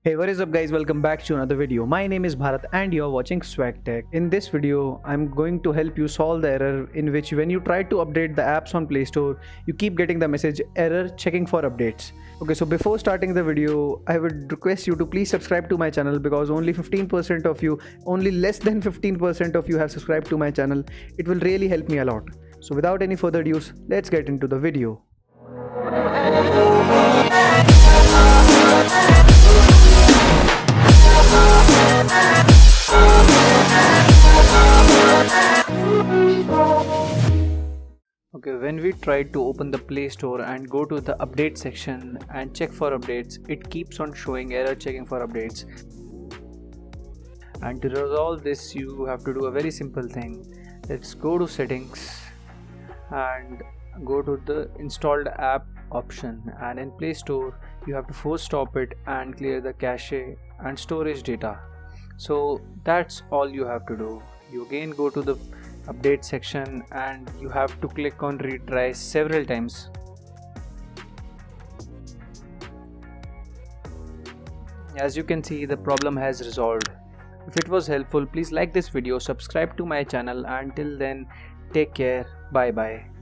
Hey, what is up guys, welcome back to another video. My name is Bharat and you're watching Swag Tech. In this video, I'm going to help you solve the error in which when you try to update the apps on Play Store, you keep getting the message error checking for updates. Okay, so before starting the video, I would request you to please subscribe to my channel because only 15% of you, only less than 15% of you have subscribed to my channel. It will really help me a lot. So without any further ado, let's get into the video. Okay, when we try to open the Play Store and go to the update section and check for updates, it keeps on showing error checking for updates. And to resolve this, you have to do a very simple thing. Let's go to settings and go to the installed app option, and in Play Store you have to force stop it and clear the cache and storage data. So that's all you have to do. You again go to the update section and you have to click on retry several times. As you can see, the problem has resolved. If it was helpful, please like this video, subscribe to my channel. Until then, take care, bye bye.